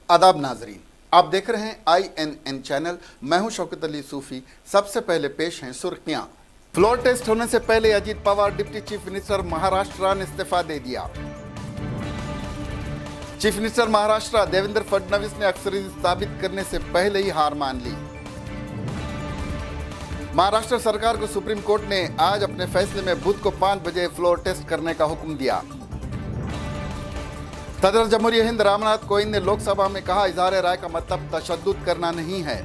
आदाब नाजरीन, आप देख रहे हैं INN चैनल। मैं हूं शौकत अली सूफी। सबसे पहले पेश हैं सुर्खियां। फ्लोर टेस्ट होने से पहले Ajit Pawar deputy chief minister Maharashtra ने इस्तीफा दे दिया। चीफ मिनिस्टर महाराष्ट्र देवेंद्र फडणवीस ने अक्सरियत साबित करने से पहले ही हार मान ली। महाराष्ट्र सरकार को सुप्रीम कोर्ट ने आज अपने फैसले में बुध को 5 बजे फ्लोर टेस्ट करने का हुक्म दिया। सदर जमहूरिया हिंद रामनाथ कोविंद ने लोकसभा में कहा, इजहार राय का मतलब तशद्दुद करना नहीं है।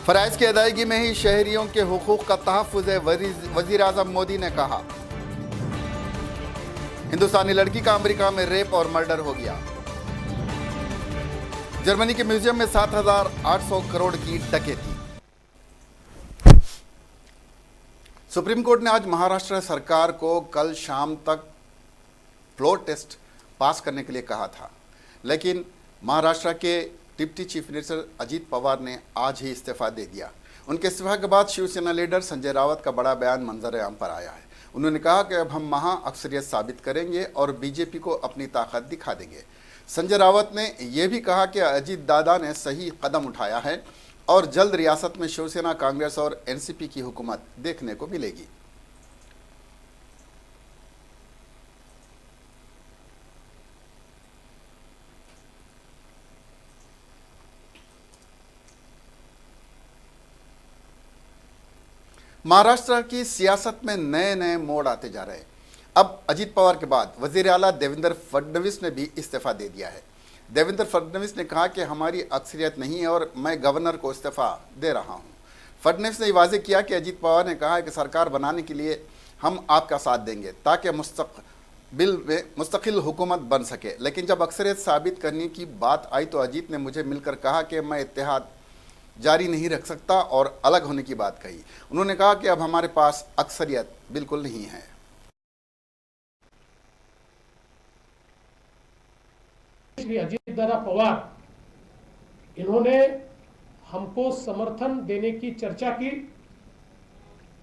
फराइज की अदायगी में ही शहरियों के हुकूक का तहफ़्फ़ुज़ है, वज़ीर आज़म मोदी ने कहा। हिंदुस्तानी लड़की का अमेरिका में रेप और मर्डर हो गया। जर्मनी के म्यूजियम में 7,800 करोड़ की डकैती। सुप्रीम कोर्ट ने आज महाराष्ट्र सरकार को कल शाम तक फ्लोर टेस्ट पास करने के लिए कहा था, लेकिन महाराष्ट्र के deputy chief minister Ajit Pawar ने आज ही इस्तीफा दे दिया। उनके इस्तीफा के बाद शिवसेना लीडर संजय रावत का बड़ा बयान मंजर-ए-आम पर आया है। उन्होंने कहा कि अब हम महा अक्सरियत साबित करेंगे और बीजेपी को अपनी ताकत दिखा देंगे। संजय रावत ने यह भी कहा कि अजीत दादा ने सही कदम उठाया है और जल्द रियासत में शिवसेना, कांग्रेस और एनसीपी की हुकूमत देखने को मिलेगी। महाराष्ट्र की सियासत में नए नए मोड़ आते जा रहे हैं। अब अजीत पवार के बाद वजीर आला देवेंद्र फडणवीस ने भी इस्तीफा दे दिया है। देवेंद्र फडणवीस ने कहा कि हमारी अक्सरियत नहीं है और मैं गवर्नर को इस्तीफा दे रहा हूं। फडणवीस ने वाजे किया कि अजीत पवार ने कहा है कि सरकार बनाने के लिए हम आपका साथ देंगे ताकि मुस्तकबिल में मुस्तकिल हुकूमत बन सके, लेकिन जब अक्सरियत साबित करने की बात आई तो अजीत ने मुझे मिलकर कहा कि मैं इत्तेहाद जारी नहीं रख सकता और अलग होने की बात कही। उन्होंने कहा कि अब हमारे पास अक्सरियत बिल्कुल नहीं है। श्री अजीत दादा पवार इन्होंने हमको समर्थन देने की चर्चा की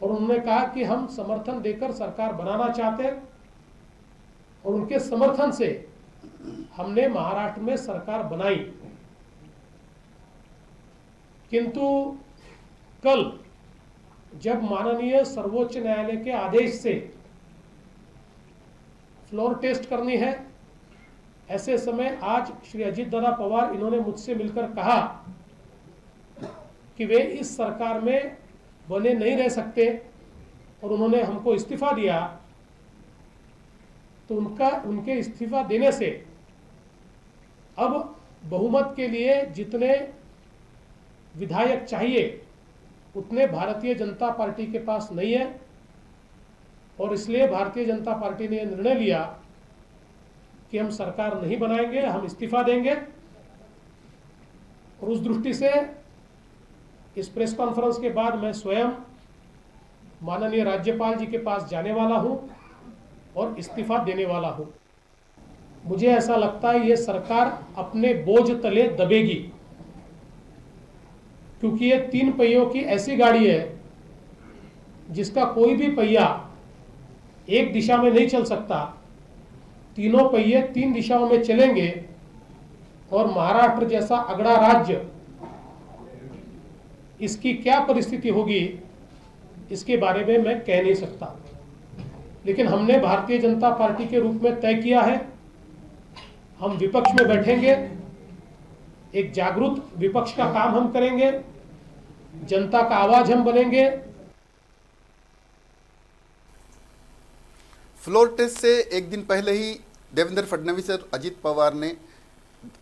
और उन्होंने कहा कि हम समर्थन देकर सरकार बनाना चाहते हैं और उनके समर्थन से हमने महाराष्ट्र में सरकार बनाई। किंतु कल जब माननीय सर्वोच्च न्यायालय के आदेश से फ्लोर टेस्ट करनी है, ऐसे समय आज श्री अजीत दादा पवार इन्होंने मुझसे मिलकर कहा कि वे इस सरकार में बने नहीं रह सकते और उन्होंने हमको इस्तीफा दिया। तो उनके इस्तीफा देने से अब बहुमत के लिए जितने विधायक चाहिए उतने भारतीय जनता पार्टी के पास नहीं है और इसलिए भारतीय जनता पार्टी ने निर्णय लिया कि हम सरकार नहीं बनाएंगे, हम इस्तीफा देंगे। और उस दृष्टि से इस प्रेस कॉन्फ्रेंस के बाद मैं स्वयं माननीय राज्यपाल जी के पास जाने वाला हूं और इस्तीफा देने वाला हूं। मुझे ऐसा लगता है ये सरकार अपने बोझ तले दबेगी, क्योंकि ये 3 पहियों की ऐसी गाड़ी है जिसका कोई भी पहिया एक दिशा में नहीं चल सकता। तीनों पहिए 3 दिशाओं में चलेंगे और महाराष्ट्र जैसा अगड़ा राज्य, इसकी क्या परिस्थिति होगी इसके बारे में मैं कह नहीं सकता। लेकिन हमने भारतीय जनता पार्टी के रूप में तय किया है, हम विपक्ष में बैठेंगे, एक जागरूक विपक्ष का काम हम करेंगे, जनता का आवाज हम बनेंगे। फ्लोर टेस्ट से एक दिन पहले ही देवेंद्र फडणवीस और अजीत पवार ने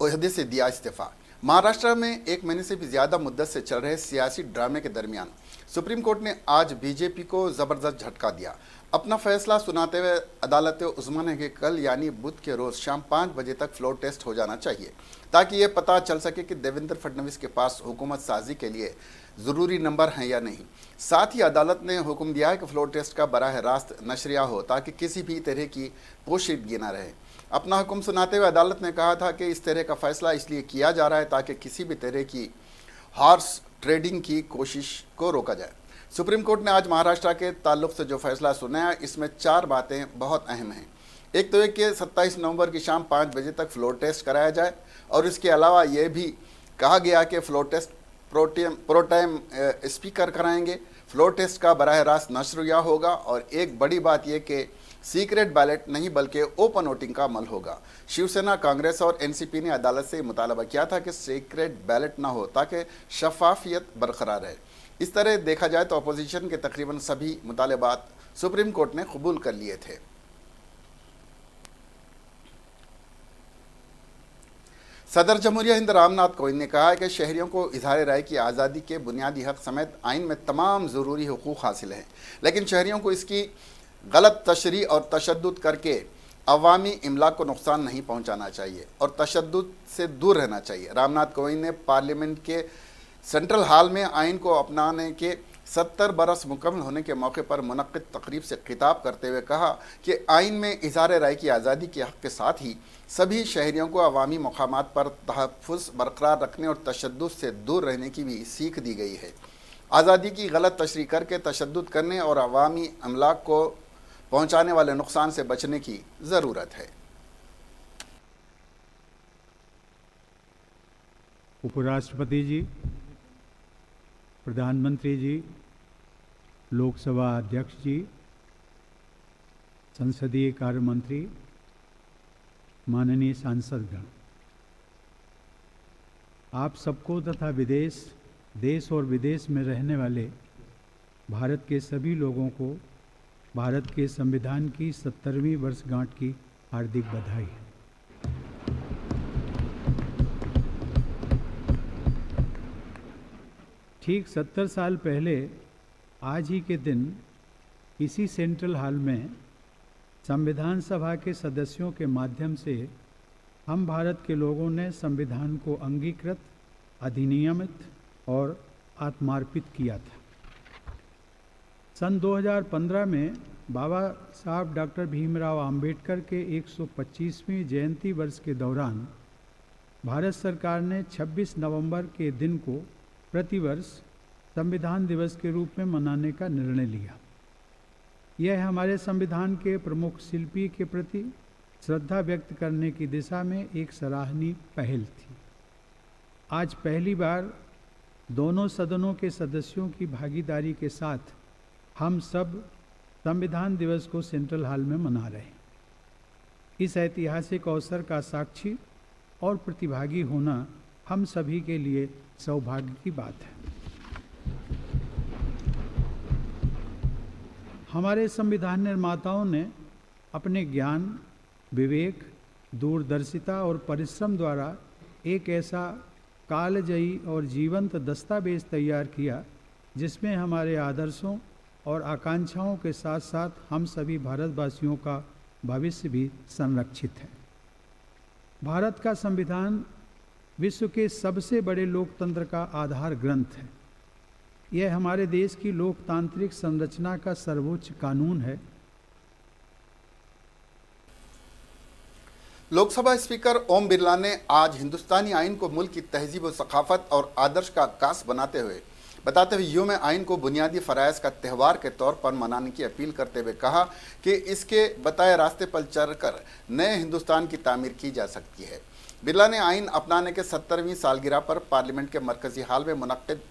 ओहदे से दिया इस्तीफा। महाराष्ट्र में 1 महीने से भी ज्यादा मुद्दत से चल रहे सियासी ड्रामे के दरमियान सुप्रीम कोर्ट ने आज बीजेपी को जबरदस्त झटका दिया। अपना फैसला सुनाते हुए अदालत उज़्मा ने कि कल यानी बुध के रोज शाम 5 बजे तक फ्लोर टेस्ट हो जाना चाहिए ताकि ये पता चल सके कि देवेंद्र फडणवीस के पास हुकूमत साजी के लिए ज़रूरी नंबर हैं या नहीं। साथ ही अदालत ने हुक्म दिया है कि फ्लोर टेस्ट का बराह रास्त नशरिया हो ताकि किसी भी तरह की पोशीदगी न रहे। अपना हुक्म सुनाते हुए अदालत ने कहा था कि इस तरह का फैसला इसलिए किया जा रहा है ताकि किसी भी तरह की हॉर्स ट्रेडिंग की कोशिश को रोका जाए। सुप्रीम कोर्ट ने आज महाराष्ट्र के ताल्लुक से जो फैसला सुनाया, इसमें 4 बातें बहुत अहम हैं। एक तो एक कि 27 नवंबर की शाम 5 बजे तक फ्लोर टेस्ट कराया जाए, और इसके अलावा ये भी कहा गया कि फ्लोर टेस्ट प्रोटाइम स्पीकर कराएंगे। फ्लोर टेस्ट का बराह रास्त नश्र या होगा, और एक बड़ी बात यह कि सीक्रेट बैलेट नहीं बल्कि ओपन वोटिंग का अमल होगा। शिवसेना, कांग्रेस और एनसीपी ने अदालत से मुतालबा किया था कि सीक्रेट बैलेट ना हो ताकि शफाफियत बरकरार रहे। इस तरह देखा जाए तो अपोजिशन के तकरीबन सभी मुतालबात सुप्रीम कोर्ट ने कबूल कर लिए थे। सदर जमहूरिया हिंद रामनाथ कोविंद ने कहा है कि शहरियों को इजहार राय की आज़ादी के बुनियादी हक समेत आइन में तमाम ज़रूरी हुकूक हासिल हैं, लेकिन शहरियों को इसकी गलत तशरी और तशद्दुद करके अवामी इमलाक को नुकसान नहीं पहुंचाना चाहिए और तशद्दुद से दूर रहना चाहिए। रामनाथ कोविंद ने पार्लियामेंट के सेंट्रल हॉल में आइन को अपनाने के 70 बरस मुकम्मल होने के मौके पर मुनक्किद तकरीब से खिताब करते हुए कहा कि आइन में इज़हार राय की आज़ादी के हक़ के साथ ही सभी शहरियों को अवामी मकामात पर तहफ़्फ़ुज़ बरकरार रखने और तशद्दुद से दूर रहने की भी सीख दी गई है। आज़ादी की गलत तशरीह करके तशद्दुद करने और अवामी अमलाक को पहुँचाने वाले नुकसान से बचने की ज़रूरत है। उपराष्ट्रपति जी, प्रधानमंत्री जी, लोकसभा अध्यक्ष जी, संसदीय कार्य मंत्री, माननीय सांसदगण, आप सबको तथा देश और विदेश में रहने वाले भारत के सभी लोगों को भारत के संविधान की 70वीं वर्षगांठ की हार्दिक बधाई। ठीक 70 साल पहले आज ही के दिन इसी सेंट्रल हॉल में संविधान सभा के सदस्यों के माध्यम से हम भारत के लोगों ने संविधान को अंगीकृत, अधिनियमित और आत्मार्पित किया था। सन 2015 में बाबा साहब डॉक्टर भीमराव अंबेडकर के 125वीं जयंती वर्ष के दौरान भारत सरकार ने 26 नवंबर के दिन को प्रतिवर्ष संविधान दिवस के रूप में मनाने का निर्णय लिया। यह हमारे संविधान के प्रमुख शिल्पी के प्रति श्रद्धा व्यक्त करने की दिशा में एक सराहनीय पहल थी। आज पहली बार दोनों सदनों के सदस्यों की भागीदारी के साथ हम सब संविधान दिवस को सेंट्रल हॉल में मना रहे हैं। इस ऐतिहासिक अवसर का साक्षी और प्रतिभागी होना हम सभी के लिए सौभाग्य की बात है। हमारे संविधान निर्माताओं ने अपने ज्ञान, विवेक, दूरदर्शिता और परिश्रम द्वारा एक ऐसा कालजयी और जीवंत दस्तावेज तैयार किया जिसमें हमारे आदर्शों और आकांक्षाओं के साथ साथ हम सभी भारतवासियों का भविष्य भी संरक्षित है। भारत का संविधान विश्व के सबसे बड़े लोकतंत्र का आधार ग्रंथ है। यह हमारे देश की लोकतांत्रिक संरचना का सर्वोच्च कानून है। लोकसभा स्पीकर ओम बिरला ने आज हिंदुस्तानी आइन को मुल्क की तहजीब व सकाफत और आदर्श का अक्कास बताते हुए यूम आइन को बुनियादी फ़राइज़ का त्यौहार के तौर पर मनाने की अपील करते हुए कहा कि इसके बताए रास्ते पर चलकर नए हिंदुस्तान की तामीर की जा सकती है। बिरला ने आइन अपनाने के 70वीं सालगिरह पर पार्लियामेंट के मरकज़ी हाल में मुनक्किद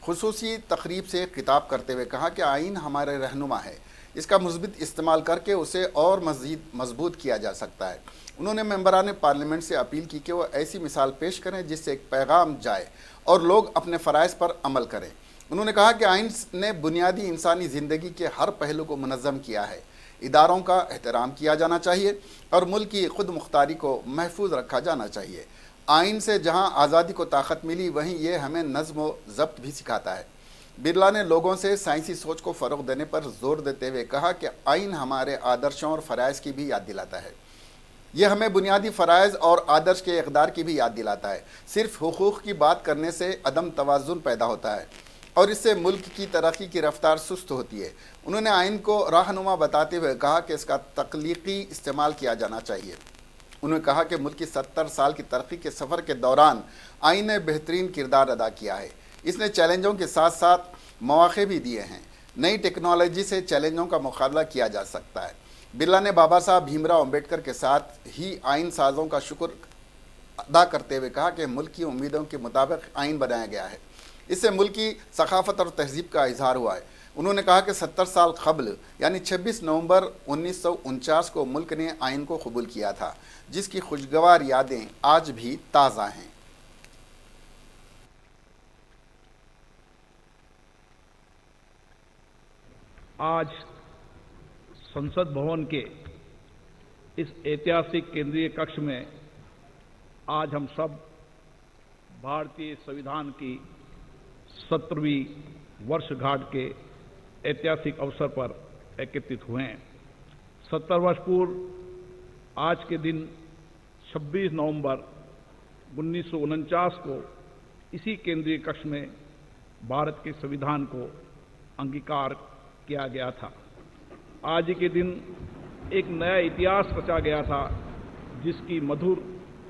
खुसूसी तकरीब से खिताब करते हुए कहा कि आइन हमारे रहनुमा है, इसका मुस्बित इस्तेमाल करके उसे और मज़ीद मजबूत किया जा सकता है। उन्होंने मेंबरान पार्लियामेंट से अपील की कि वो ऐसी मिसाल पेश करें जिससे एक पैगाम जाए और लोग अपने फ़राइज़ पर अमल करें। उन्होंने कहा कि आइन ने बुनियादी इंसानी ज़िंदगी के हर पहलू को मुनज़्ज़म किया है, इदारों का एहतराम किया जाना चाहिए और मुल्क की खुद मुख्तारी को महफूज रखा जाना चाहिए। आइन से जहां आज़ादी को ताकत मिली वहीं ये हमें नज़्म व ज़ब्त भी सिखाता है। बिरला ने लोगों से साइंसी सोच को फ़रोग़ देने पर जोर देते हुए कहा कि आइन हमारे आदर्शों और फ़राइज़ की भी याद दिलाता है। यह हमें बुनियादी फ़राइज़ और आदर्श के इक़दार की भी याद दिलाता है। सिर्फ हुकूक़ की बात करने से अदम तवाज़ुन पैदा होता है और इससे मुल्क की तरक्की की रफ्तार सुस्त होती है। उन्होंने आइन को राहनुमा बताते हुए कहा कि इसका तख्लीकी इस्तेमाल किया जाना चाहिए। उन्होंने कहा कि मुल्क की 70 साल की तरक्की के सफ़र के दौरान आइन ने बेहतरीन किरदार अदा किया है। इसने चैलेंजों के साथ साथ मौक़े भी दिए हैं। नई टेक्नोलॉजी से चैलेंजों का मुकाबला किया जा सकता है। बिरला ने बाबा साहब भीमराव अंबेडकर के साथ ही आइन साजों का शुक्र अदा करते हुए कहा कि मुल्क की उम्मीदों के मुताबिक आइन बनाया गया है, इससे मुल्क की सकाफत और तहजीब का इजहार हुआ है। उन्होंने कहा कि 70 साल कबल यानी 26 नवंबर 1949 को मुल्क ने आइन को कबूल किया था, जिसकी खुशगवार यादें आज भी ताज़ा हैं। आज संसद भवन के इस ऐतिहासिक केंद्रीय कक्ष में आज हम सब भारतीय संविधान की 70वीं वर्षगांठ के ऐतिहासिक अवसर पर एकत्रित हुए हैं। 70 वर्ष पूर्व आज के दिन 26 नवंबर 1949 को इसी केंद्रीय कक्ष में भारत के संविधान को अंगीकार किया गया था। आज के दिन एक नया इतिहास रचा गया था, जिसकी मधुर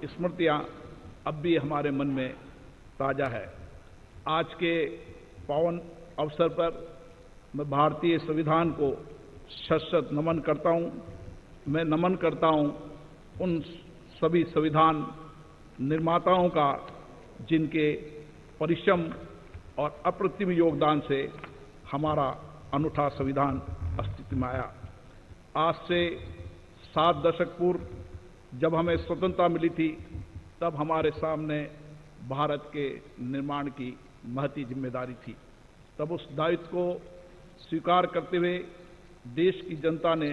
स्मृतियां अब भी हमारे मन में ताज़ा है। आज के पावन अवसर पर मैं भारतीय संविधान को शत नमन करता हूं। मैं नमन करता हूं उन सभी संविधान निर्माताओं का जिनके परिश्रम और अप्रतिम योगदान से हमारा अनूठा संविधान अस्तित्व में आया। आज से 7 दशक पूर्व जब हमें स्वतंत्रता मिली थी, तब हमारे सामने भारत के निर्माण की महती जिम्मेदारी थी। तब उस दायित्व को स्वीकार करते हुए देश की जनता ने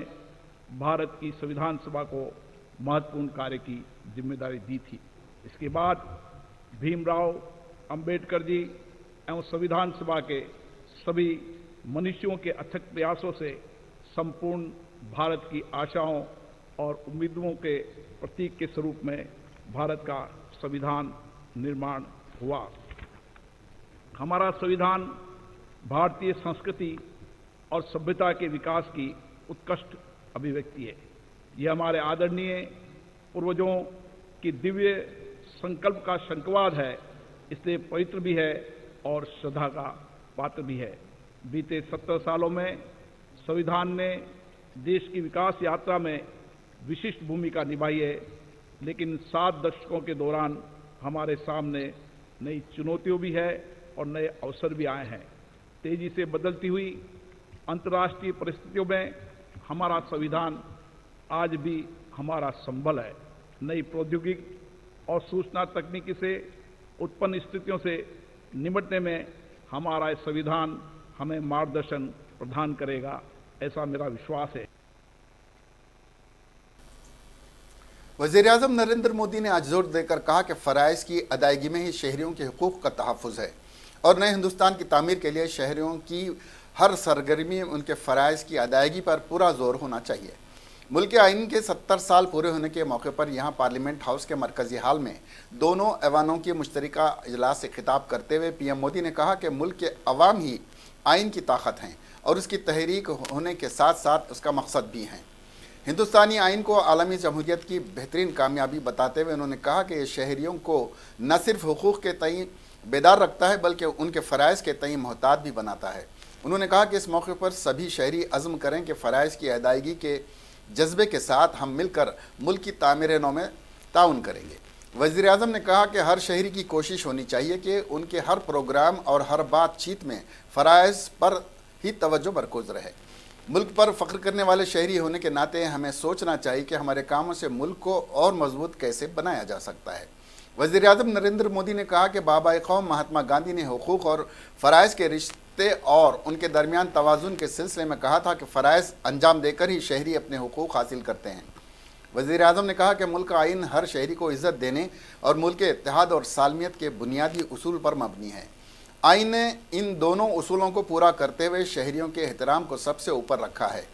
भारत की संविधान सभा को महत्वपूर्ण कार्य की जिम्मेदारी दी थी। इसके बाद भीमराव अंबेडकर जी एवं संविधान सभा के सभी मनुष्यों के अथक प्रयासों से संपूर्ण भारत की आशाओं और उम्मीदों के प्रतीक के स्वरूप में भारत का संविधान निर्माण हुआ। हमारा संविधान भारतीय संस्कृति और सभ्यता के विकास की उत्कृष्ट अभिव्यक्ति है। यह हमारे आदरणीय पूर्वजों की दिव्य संकल्प का शंखवाद है, इसलिए पवित्र भी है और श्रद्धा का पात्र भी है। बीते 70 सालों में संविधान ने देश की विकास यात्रा में विशिष्ट भूमिका निभाई है, लेकिन 7 दशकों के दौरान हमारे सामने नई चुनौतियां भी है और नए अवसर भी आए हैं। तेजी से बदलती हुई अंतर्राष्ट्रीय परिस्थितियों में हमारा संविधान आज भी हमारा संबल है। नई प्रौद्योगिकी और सूचना तकनीकी से उत्पन्न स्थितियों से निपटने में हमारा संविधान हमें मार्गदर्शन प्रदान करेगा, ऐसा मेरा विश्वास है। वज़ीर-ए-आज़म नरेंद्र मोदी ने आज जोर देकर कहा कि फ़राइज़ की अदायगी में ही शहरियों के हुकूक़ का तहफ़्फ़ुज़ है और नए हिंदुस्तान की तामीर के लिए शहरियों की हर सरगर्मी में उनके फ़राइज़ की अदायगी पर पूरा जोर होना चाहिए। मुल्क के आइन के 70 साल पूरे होने के मौके पर यहाँ पार्लियामेंट हाउस के मरकज़ी हाल में दोनों ऐवानों की मुश्तरका इजलास से खिताब करते हुए पीएम मोदी ने कहा कि मुल्क के अवाम ही आइन की ताकत हैं और उसकी तहरीक होने के साथ साथ उसका मकसद भी हैं। हिंदुस्तानी आइन को आलमी जमहूरियत की बेहतरीन कामयाबी बताते हुए उन्होंने कहा कि ये शहरियों को न सिर्फ हुकूक़ के तय बेदार रखता है बल्कि उनके फ़राइज़ के तय मोहतात भी बनाता है। उन्होंने कहा कि इस मौके पर सभी शहरी अज़्म करें कि फ़राइज़ की अदायगी के जज्बे के साथ हम मिलकर मुल्क की तामीर-ए-नौ में ताउन करेंगे। वज़ीर-ए-आज़म ने कहा कि हर शहरी की कोशिश होनी चाहिए कि उनके हर प्रोग्राम और हर बातचीत में फ़राइज़ पर ही तवज्जो मरकूज़ रहे। मुल्क पर फ़ख्र करने वाले शहरी होने के नाते हमें सोचना चाहिए कि हमारे कामों से मुल्क को और मजबूत कैसे बनाया जा सकता है। वज़ीर-ए-आज़म नरेंद्र मोदी ने कहा कि बाबा-ए-क़ौम महात्मा गांधी ने हुकूक़ और फ़राइज़ के रिश्ते और उनके दरमियान तवाज़ुन के सिलसिले में कहा था कि फ़राइज़ अंजाम देकर ही शहरी अपने हुकूक़ हासिल करते हैं। वज़ीर-ए-आज़म ने कहा कि मुल्क का आइन हर शहरी को इज़्ज़त देने और मुल्क के इत्तेहाद और सालमियत के बुनियादी उसूल पर मबनी है। आइन ने इन दोनों उसूलों को पूरा करते हुए शहरियों के एहतराम को सबसे ऊपर रखा है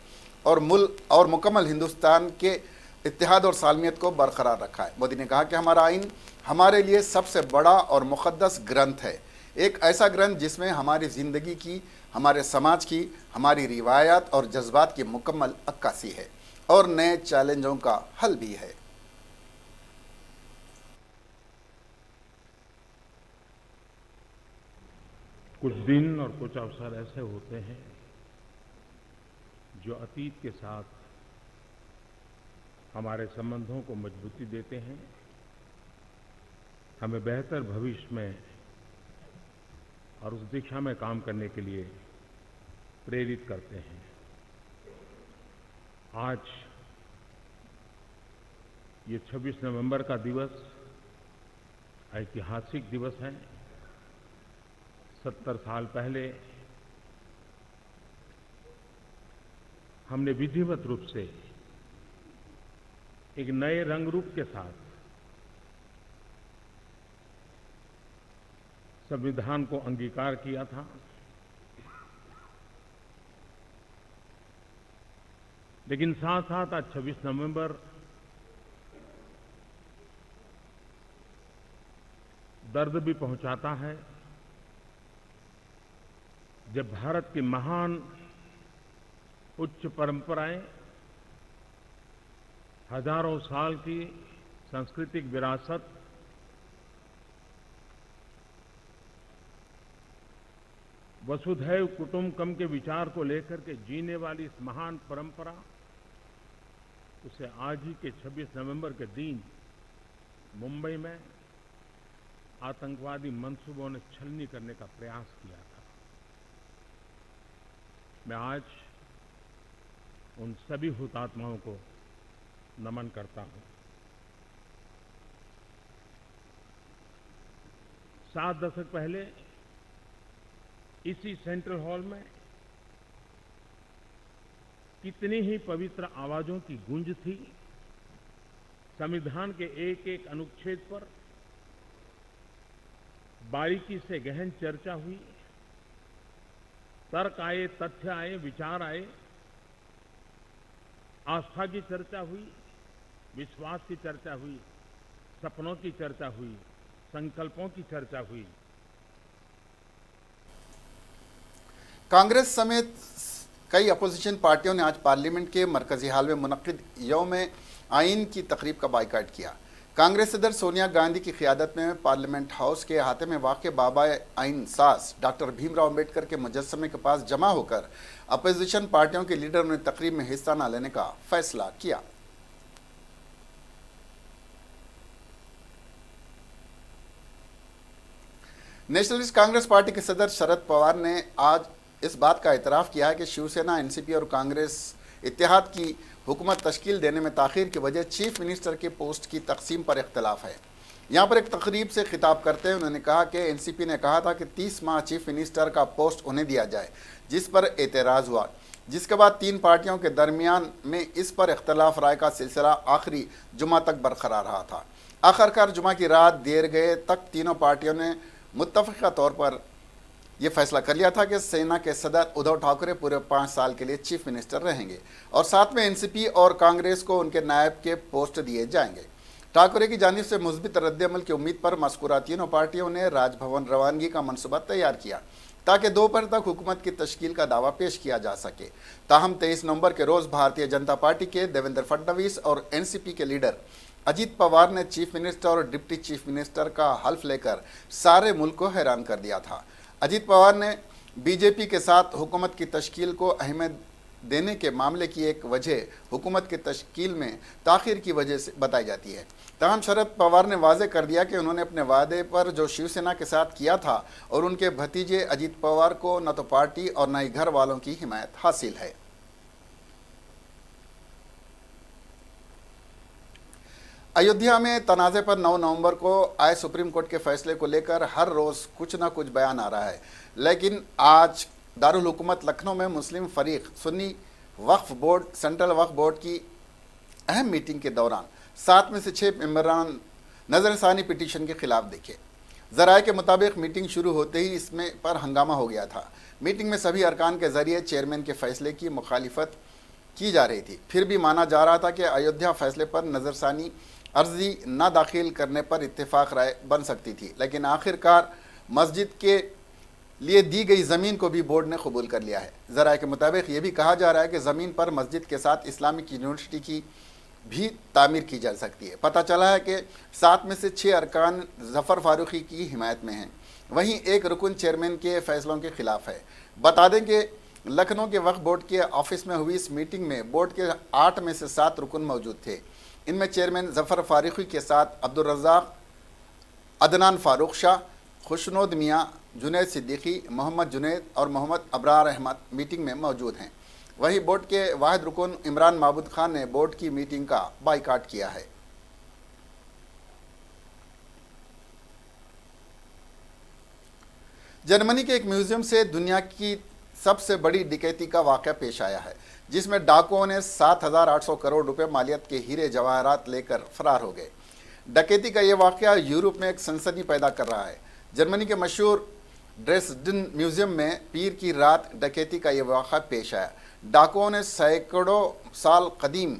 और मुकम्मल हिंदुस्तान के इत्तेहाद और सालमियत को बरकरार रखा है। मोदी ने कहा कि हमारा आइन हमारे लिए सबसे बड़ा और मुक़द्दस ग्रंथ है, एक ऐसा ग्रंथ जिसमें हमारी ज़िंदगी की, हमारे समाज की, हमारी रिवायात और जज्बात की मुकम्मल अक्कासी है और नए चैलेंजों का हल भी है। कुछ दिन और कुछ अवसर ऐसे होते हैं जो अतीत के साथ हमारे संबंधों को मजबूती देते हैं, हमें बेहतर भविष्य में और उस दिशा में काम करने के लिए प्रेरित करते हैं। आज ये 26 नवंबर का दिवस ऐतिहासिक दिवस है। 70 साल पहले हमने विधिवत रूप से एक नए रंग रूप के साथ संविधान को अंगीकार किया था। लेकिन साथ साथ आज 26 नवंबर दर्द भी पहुंचाता है, जब भारत की महान उच्च परंपराएं, हजारों साल की सांस्कृतिक विरासत, वसुधैव कुटुंबकम के विचार को लेकर के जीने वाली इस महान परंपरा, उसे आज ही के 26 नवंबर के दिन मुंबई में आतंकवादी मंसूबों ने छलनी करने का प्रयास किया था। मैं आज उन सभी हुतात्माओं को नमन करता हूं। 7 दशक पहले इसी सेंट्रल हॉल में कितनी ही पवित्र आवाजों की गूंज थी। संविधान के एक एक अनुच्छेद पर बारीकी से गहन चर्चा हुई, तर्क आए, तथ्य आए, विचार आए, आस्था की चर्चा हुई, विश्वास की चर्चा हुई, सपनों की चर्चा हुई, संकल्पों की चर्चा हुई। कांग्रेस समेत कई अपोजिशन पार्टियों ने आज पार्लियामेंट के मरकजी हाल में मुनक्किद यौम आइन की तकरीब का बाइकाट किया। कांग्रेस सदर सोनिया गांधी की क़ियादत में पार्लियामेंट हाउस के अहाते में वाक़ बाबा आइन सास डॉक्टर भीमराव अम्बेडकर के मुजस्समे के पास जमा होकर अपोजिशन पार्टियों के लीडरों ने तकरीब में हिस्सा न लेने का फैसला किया। नेशनलिस्ट कांग्रेस पार्टी के सदर शरद पवार ने आज इस बात का एतराफ़ किया है कि शिवसेना, एनसीपी और कांग्रेस इत्तेहाद की हुकूमत तश्कील देने में ताख़ीर की वजह चीफ मिनिस्टर के पोस्ट की तकसीम पर इख्तलाफ है। यहाँ पर एक तकरीब से खिताब करते हुए उन्होंने कहा कि एनसीपी ने कहा था कि 30 माह चीफ मिनिस्टर का पोस्ट उन्हें दिया जाए, जिस पर एतराज़ हुआ, जिसके बाद तीन पार्टियों के दरमियान में इस पर इख्तलाफ राय का सिलसिला आखिरी जुमा तक बरकरार रहा था। आखिरकार जुमा की रात देर गए तक तीनों पार्टियों ने मुत्तफ़िक़ा तौर पर यह फैसला कर लिया था कि सेना के सदर उद्धव ठाकरे पूरे 5 साल के लिए चीफ मिनिस्टर रहेंगे और साथ में एनसीपी और कांग्रेस को उनके नायब के पोस्ट दिए जाएंगे। ठाकरे की जानिब से मुस्बित रद्द-ए-अमल की उम्मीद पर मज़कूरा तीनों पार्टियों ने राजभवन रवानगी का मनसूबा तैयार किया ताकि दोपहर तक हुकूमत की तश्कील का दावा पेश किया जा सके। ताहम 23 नवंबर के रोज़ भारतीय जनता पार्टी के देवेंद्र फडणवीस और एनसीपी के लीडर अजीत पवार ने चीफ मिनिस्टर और डिप्टी चीफ मिनिस्टर का हल्फ लेकर सारे मुल्क को हैरान कर दिया था। अजीत पवार ने बीजेपी के साथ हुकूमत की तश्कील को अहमियत देने के मामले की एक वजह हुकूमत की तश्कील में ताख़ीर की वजह से बताई जाती है। तमाम शरद पवार ने वाज़े कर दिया कि उन्होंने अपने वादे पर जो शिवसेना के साथ किया था और उनके भतीजे अजीत पवार को न तो पार्टी और न ही घर वालों की हिमायत हासिल है। अयोध्या में तनाज़े पर 9 नवंबर को आए सुप्रीम कोर्ट के फैसले को लेकर हर रोज़ कुछ ना कुछ बयान आ रहा है, लेकिन आज दारुल हुकूमत लखनऊ में मुस्लिम फरीक सुन्नी वक्फ बोर्ड सेंट्रल वक्फ बोर्ड की अहम मीटिंग के दौरान 7 में से 6 मेंबरान नज़रसानी पिटीशन के खिलाफ दिखे। ज़राए के मुताबिक मीटिंग शुरू होते ही इसमें पर हंगामा हो गया था। मीटिंग में सभी अरकान के ज़रिए चेयरमैन के फैसले की मुखालिफत की जा रही थी। फिर भी माना जा रहा था कि अयोध्या फैसले पर नज़रसानी अर्जी न दाखिल करने पर इत्तेफाक राय बन सकती थी, लेकिन आखिरकार मस्जिद के लिए दी गई ज़मीन को भी बोर्ड ने कबूल कर लिया है। ज़राए के मुताबिक ये भी कहा जा रहा है कि ज़मीन पर मस्जिद के साथ इस्लामिक यूनिवर्सिटी की भी तामीर की जा सकती है। पता चला है कि 7 में से 6 अरकान ज़फ़र फारूकी की हिमायत में हैं, वहीं एक रुकन चेयरमैन के फैसलों के खिलाफ है। बता दें कि लखनऊ के वक्फ बोर्ड के ऑफिस में हुई इस मीटिंग में बोर्ड के 8 में से 7 रुकन मौजूद थे। इनमें चेयरमैन जफर फारूकी के साथ अब्दुल रज़ाक, अदनान फारूक शाह, खुशनोद मियाँ, जुनैद सिद्दीकी, मोहम्मद जुनैद और मोहम्मद अबरार अहमद मीटिंग में मौजूद हैं। वहीं बोर्ड के वाहिद रुकन इमरान महबूद खान ने बोर्ड की मीटिंग का बाइकाट किया है। जर्मनी के एक म्यूजियम से दुनिया की सबसे बड़ी डकैती का वाक़या पेश आया है, जिसमें डाकुओं ने 7,800 करोड़ रुपए मालियत के हीरे जवाहरात लेकर फरार हो गए। डकैती का यह वाक़या यूरोप में एक सनसनी पैदा कर रहा है। जर्मनी के मशहूर ड्रेसडन म्यूजियम में पीर की रात डकैती का यह वाक़या पेश आया। डाकुओं ने सैकड़ों साल कदीम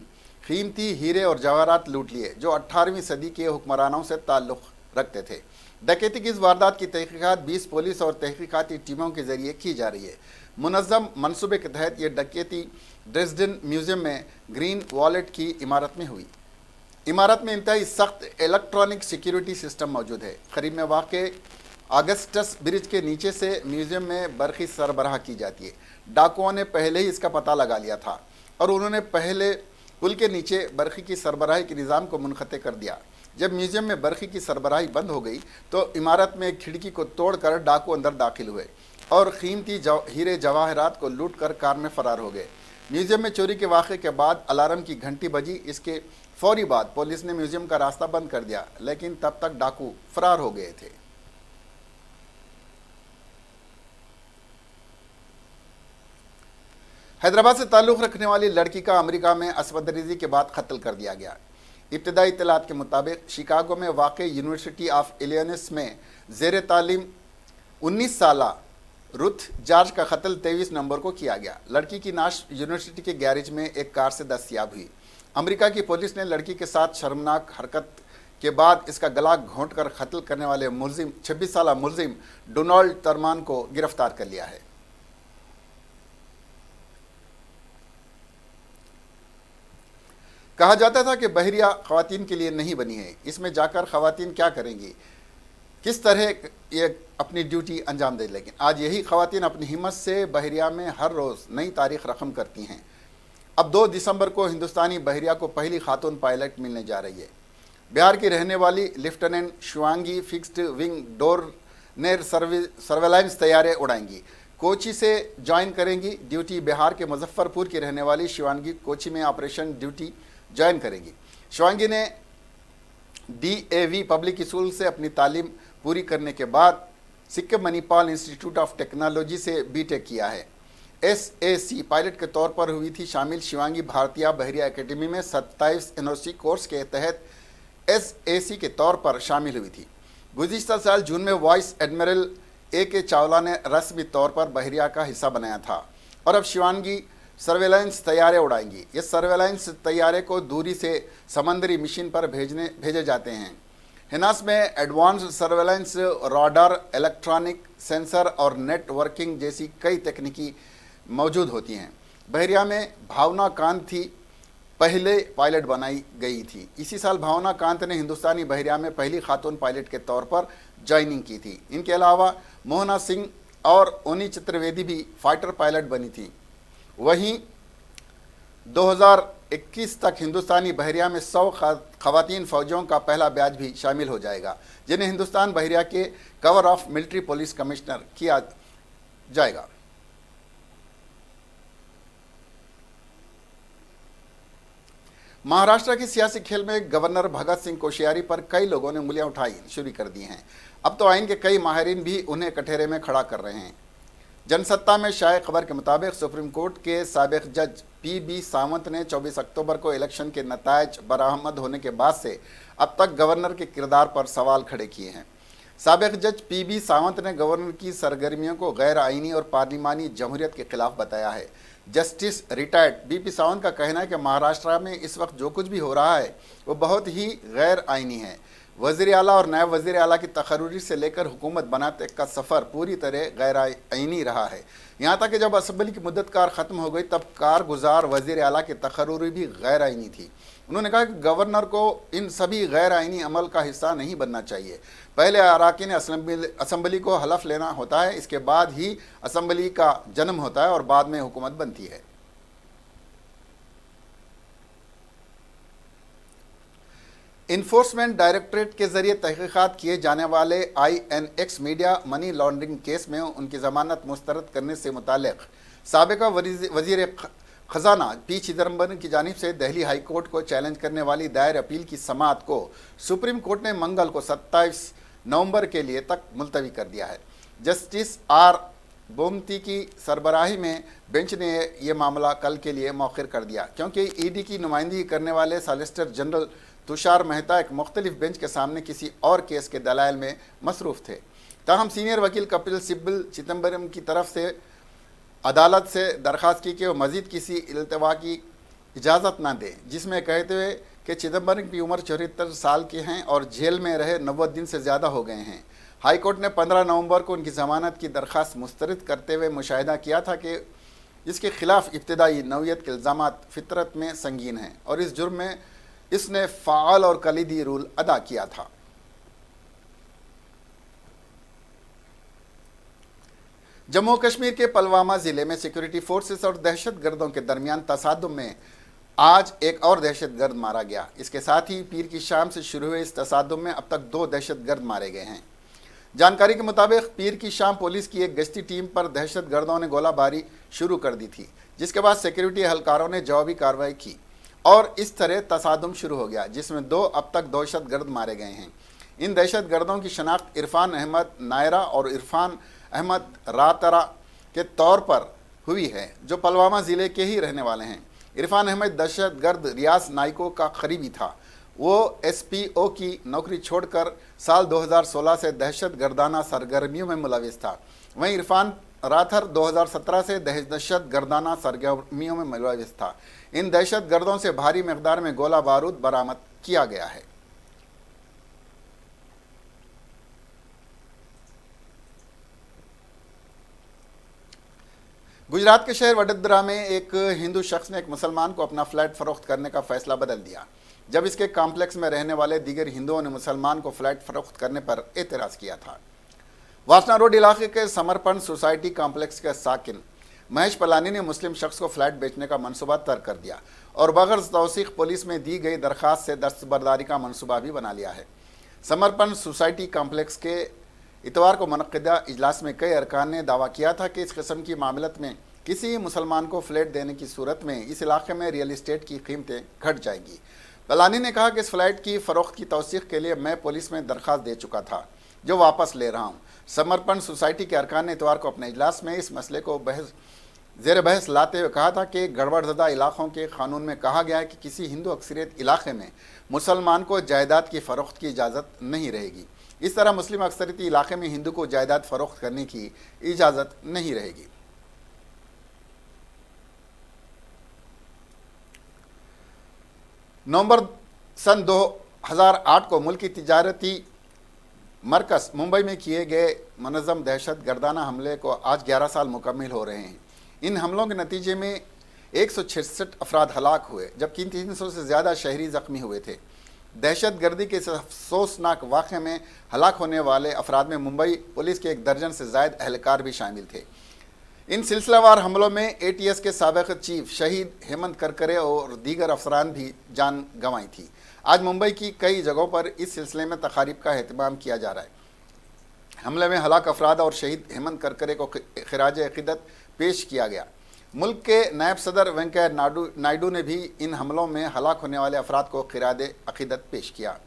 कीमती हीरे और जवाहरात लूट लिए, जो 18वीं सदी के हुक्मरानों से ताल्लुक़ रखते थे। डकैती की इस वारदात की तहकीकात 20 पुलिस और तहकीकाती टीमों के जरिए की जा रही है। मुनज़्ज़म मनसूबे के तहत यह डकैती ड्रेसडन म्यूजियम में ग्रीन वॉलेट की इमारत में हुई। इमारत में इंतहाई सख्त इलेक्ट्रॉनिक सिक्योरिटी सिस्टम मौजूद है। करीब में वाक़ ऑगस्टस ब्रिज के नीचे से म्यूजियम में बरक़ी सरबराह की जाती है। डाकुओं ने पहले ही इसका पता लगा लिया था और उन्होंने पहले पुल के नीचे बरक़ी की सरबराही के निज़ाम को मुनक़ते कर दिया। जब म्यूजियम में बरक़ी की सरबराही बंद हो गई तो इमारत में एक खिड़की को तोड़कर डाकू अंदर दाखिल हुए और कीमती हीरे जवाहरात को लूट कर कार में फरार हो गए। म्यूजियम में चोरी के वाक़े के बाद अलार्म की घंटी बजी। इसके फौरी बाद पुलिस ने म्यूजियम का रास्ता बंद कर दिया, लेकिन तब तक डाकू फरार हो गए थे। हैदराबाद से ताल्लुक़ रखने वाली लड़की का अमेरिका में असमंदरेज़ी के बाद कत्ल कर दिया गया। इब्तदाई इत्तलात के मुताबिक शिकागो में वाक़ यूनिवर्सिटी ऑफ इलिनॉइस में ज़ेर तालीम 19 साला रुथ जॉर्ज का कत्ल 23 नवंबर को किया गया। लड़की की नाश यूनिवर्सिटी के गैरेज में एक कार से दस्तयाब हुई। अमेरिका की पुलिस ने लड़की के साथ शर्मनाक हरकत के बाद इसका गला घोंटकर कत्ल करने वाले 26 साला मुलजिम डोनाल्ड तरमान को गिरफ्तार कर लिया है। कहा जाता था कि बहरिया ख़वातीन के लिए नहीं बनी है, इसमें जाकर ख़वातीन क्या करेंगी, किस तरह ये अपनी ड्यूटी अंजाम दे। लेकिन आज यही ख़वातीन अपनी हिम्मत से बहरिया में हर रोज़ नई तारीख रकम करती हैं। अब 2 दिसंबर को हिंदुस्तानी बहरिया को पहली खातून पायलट मिलने जा रही है। बिहार की रहने वाली लेफ्टिनेंट शिवांगी फिक्स्ड विंग डोरनेर सर्वेलाइंस तैयारे उड़ाएंगी। कोची से ज्वाइन करेंगी ड्यूटी। बिहार के मुजफ्फरपुर की रहने वाली शिवांगी कोची में ऑपरेशन ड्यूटी ज्वाइन करेंगी। शिवांगी ने DAV पब्लिक स्कूल से अपनी तालीम पूरी करने के बाद Sikkim Manipal institute of technology से BTech किया है। SAC पायलट के तौर पर हुई थी शामिल। शिवांगी भारतीय बहरिया एकेडमी में 27 NOC कोर्स के तहत SAC के तौर पर शामिल हुई थी। गुज़िश्ता साल जून में वाइस एडमिरल AK चावला ने रस्मी तौर पर बहरिया का हिस्सा बनाया था और अब शिवांगी सर्वेलांस तैयारे उड़ाएंगी। ये सर्वेलांस तैयारे को दूरी से समंदरी मिशन पर भेजे जाते हैं। हिनास में advance surveillance, radar, electronic sensor और नेटवर्किंग जैसी कई तकनीकी मौजूद होती हैं। बहरिया में भावना कांत थी पहले पायलट बनाई गई थी। इसी साल भावना कांत ने हिंदुस्तानी बहरिया में पहली खातून पायलट के तौर पर ज्वाइनिंग की थी। इनके अलावा मोहना सिंह और ओनी चतुर्वेदी भी फाइटर पायलट बनी थी। वहीं 2021 तक हिंदुस्तानी बहरिया में 100 ख़वातीन फ़ौजियों का पहला बैच भी शामिल हो जाएगा, जिन्हें हिंदुस्तान बहरिया के cover of military police commissioner किया जाएगा। महाराष्ट्र के सियासी खेल में गवर्नर भगत सिंह कोश्यारी पर कई लोगों ने उंगलियां उठाई शुरू कर दी हैं। अब तो आइन के कई माहिरीन भी उन्हें कटहरे में खड़ा कर रहे हैं। जनसत्ता में शाये खबर के मुताबिक सुप्रीम कोर्ट के साबिक जज PB सावंत ने 24 अक्टूबर को इलेक्शन के नतायज बरामद होने के बाद से अब तक गवर्नर के किरदार पर सवाल खड़े किए हैं। साबिक जज PB सावंत ने गवर्नर की सरगर्मियों को गैर आइनी और पार्लिमानी जमहूरियत के खिलाफ बताया है। जस्टिस रिटायर्ड BP सावंत का कहना है कि महाराष्ट्र में इस वक्त जो कुछ भी हो रहा है वो बहुत ही गैर आइनी है। वज़ीर आला और नायब वज़ीर आला की तकर्री से लेकर हुकूमत बनाते का सफ़र पूरी तरह गैर आइनी रहा है। यहाँ तक कि जब असम्बली की मुद्दत कार ख़त्म हो गई तब कारगुजार वज़ीर आला की तकर्री भी गैर आइनी थी। उन्होंने कहा कि गवर्नर को इन सभी गैर आइनी अमल का हिस्सा नहीं बनना चाहिए। पहले अराकीन असम्बली को हलफ लेना होता है, इसके बाद ही असम्बली का जन्म होता है और बाद में हुकूमत बनती है। इन्फोर्समेंट डायरेक्टरेट के जरिए तहकीकात किए जाने वाले INX media money laundering case में उनकी जमानत मुस्तरद करने से मुताल्लिक साबिका वजीर खजाना P चिदम्बरम की जानिब से दिल्ली हाई कोर्ट को चैलेंज करने वाली दायर अपील की समाअत को सुप्रीम कोर्ट ने मंगल को 27 नवंबर के लिए तक मुलतवी कर दिया है। जस्टिस R बोमती की सरबराही में बेंच ने यह मामला कल के लिए मौखर कर दिया, क्योंकि ED की नुमाइंदगी करने वाले सॉलिसिटर जनरल तुषार मेहता एक मुख्तलिफ बेंच के सामने किसी और केस के दलाइल में मसरूफ़ थे। ताहम सीनियर वकील कपिल सिब्बल चिदम्बरम की तरफ से अदालत से दरख्वास्त की कि वो मज़ीद किसी इल्तवा की इजाज़त ना दे, जिसमें कहते हुए कि चिदम्बरम की उम्र 74 साल की हैं और जेल में रहे 90 दिन से ज़्यादा हो गए हैं। हाई कोर्ट ने 15 नवंबर को उनकी ज़मानत की दरख्वास्त मुस्तरद करते हुए मुशाहिदा किया था कि इसके खिलाफ इब्तदाई नौयत के इल्ज़ामात फितरत में संगीन हैं और इस जुर्म में इसने फ़ाल और कलीदी रोल अदा किया था। जम्मू कश्मीर के पुलवामा ज़िले में सिक्योरिटी फोर्सेस और दहशतगर्दों के दरमियान तसादुम में आज एक और दहशतगर्द मारा गया। इसके साथ ही पीर की शाम से शुरू हुए इस तसादुम में अब तक 2 दहशतगर्द मारे गए हैं। जानकारी के मुताबिक पीर की शाम पुलिस की एक गश्ती टीम पर दहशतगर्दों ने गोलाबारी शुरू कर दी थी, जिसके बाद सिक्योरिटी एहलकारों ने जवाबी कार्रवाई की और इस तरह तसादुम शुरू हो गया, जिसमें 2 अब तक दहशतगर्द मारे गए हैं। इन दहशतगर्दों की शनाख्त इरफान अहमद नायरा और इरफान अहमद रातरा के तौर पर हुई है, जो पुलवामा ज़िले के ही रहने वाले हैं। इरफान अहमद दहशतगर्द रियाज नाइको का करीबी था। वो SPO की नौकरी छोड़कर साल 2016 से दहशतगर्दाना सरगर्मियों में मुलविस था। वहीं इरफान राथर 2017 से दहशतगर्दाना सरगर्मियों में मुलविस था। इन दहशतगर्दों से भारी मकदार में गोला बारूद बरामद किया गया है। गुजरात के शहर वडोदरा में एक हिंदू शख्स ने एक मुसलमान को अपना फ्लैट फरोख्त करने का फैसला बदल दिया, जब इसके कॉम्प्लेक्स में रहने वाले दीगर हिंदुओं ने मुसलमान को फ्लैट फरोख्त करने पर एतराज़ किया था। वासना रोड इलाके के समर्पण सोसाइटी कॉम्प्लेक्स के साकिन महेश पलानी ने मुस्लिम शख्स को फ्लैट बेचने का मनसूबा तर्क कर दिया और बगैर तौसीक पुलिस में दी गई दरख्वास्त से दस्तबरदारी का मनसूबा भी बना लिया है। समर्पण सोसाइटी कॉम्प्लेक्स के इतवार को मुनक़्क़िदा इजलास में कई अरकान ने दावा किया था कि इस किस्म की मामलत में किसी मुसलमान को फ्लैट देने की सूरत में इस इलाके में रियल इस्टेट की कीमतें घट जाएंगी। पलानी ने कहा कि इस फ्लैट की फ़रोख्त की तौसीक़ के लिए मैं पुलिस में दरख्वास्त दे चुका था, जो वापस ले रहा हूँ। समर्पण सोसाइटी के अरकान ने इतवार को अपने इजलास में इस मसले को ज़ेर बहस लाते हुए कहा था कि गड़बड़ज़दा इलाक़ों के कानून में कहा गया है कि किसी हिंदू अक्सरियत इलाके में मुसलमान को जायदाद की फ़रोख्त की इजाज़त नहीं रहेगी। इस तरह मुस्लिम अक्सरियती इलाके में हिंदू को जायदाद फ़रोख्त करने की इजाज़त नहीं रहेगी। नवंबर सन 2008 को मुल्क की तिजारती मरकज़ मुंबई में किए गए मुनज़्ज़म दहशतगर्दाना हमले को आज 11 साल मुकम्मल हो रहे हैं। इन हमलों के नतीजे में 166 अफराद हलाक हुए, जबकि 300 से ज़्यादा शहरी ज़ख्मी हुए थे। दहशतगर्दी के इस अफसोसनाक वाक़े में हलाक होने वाले अफराद में मुंबई पुलिस के 1 दर्जन से ज़ायद एहलकार भी शामिल थे। इन सिलसिलावार हमलों में ATS के साबिक़ चीफ शहीद हेमंत करकरे और दीगर अफसरान भी जान गंवाई थी। आज मुंबई की कई जगहों पर इस सिलसिले में तकारीब का एहतमाम किया जा रहा है। हमले में हलाक अफराद और शहीद हेमंत करकरे को खिराज अक़ीदत पेश किया गया। मुल्क के नायब सदर वेंकैया नायडू ने भी इन हमलों में हलाक होने वाले अफराद को खिराज अक़ीदत पेश किया।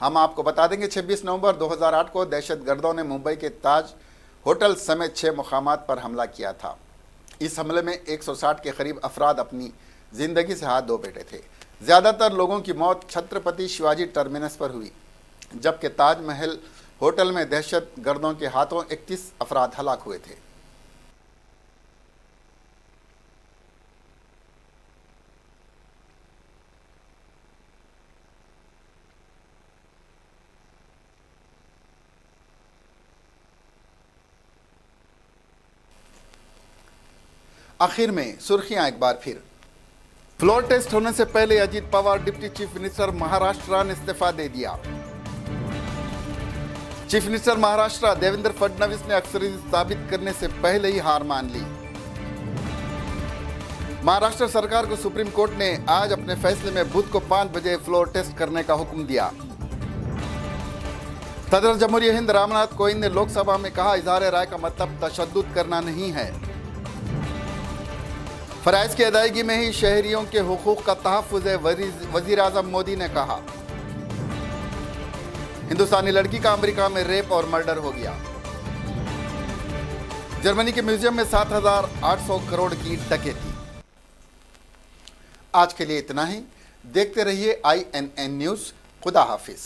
हम आपको बता देंगे 26 नवंबर 2008 को दहशतगर्दों ने मुंबई के ताज होटल समेत 6 मुकामात पर हमला किया था। इस हमले में 160 के करीब अफराद अपनी ज़िंदगी से हाथ धो बैठे थे। ज़्यादातर लोगों की मौत छत्रपति शिवाजी टर्मिनस पर हुई, जबकि ताजमहल होटल में दहशतगर्दों के हाथों 31 अफराद हलाक हुए थे। आखिर में सुर्खियां एक बार फिर। फ्लोर टेस्ट होने से पहले Ajit Pawar deputy chief minister Maharashtra ने इस्तीफा दे दिया। चीफ मिनिस्टर महाराष्ट्र देवेंद्र फडणवीस ने अक्सरियत साबित करने से पहले ही हार मान ली। महाराष्ट्र सरकार को सुप्रीम कोर्ट ने आज अपने फैसले में बुध को 5 बजे फ्लोर टेस्ट करने का हुक्म दिया। सदर जमहूरिया हिंद रामनाथ कोविंद ने लोकसभा में कहा, इजहार राय का मतलब तशद्दुद करना नहीं है। फराइज की अदायगी में ही शहरियों के हुकूक का तहफ़्फ़ुज़ है, वज़ीर आज़म मोदी ने कहा। हिंदुस्तानी लड़की का अमेरिका में रेप और मर्डर हो गया। जर्मनी के म्यूजियम में 7,800 करोड़ की डकैती। आज के लिए इतना ही। देखते रहिए INN न्यूज़। खुदा हाफिज।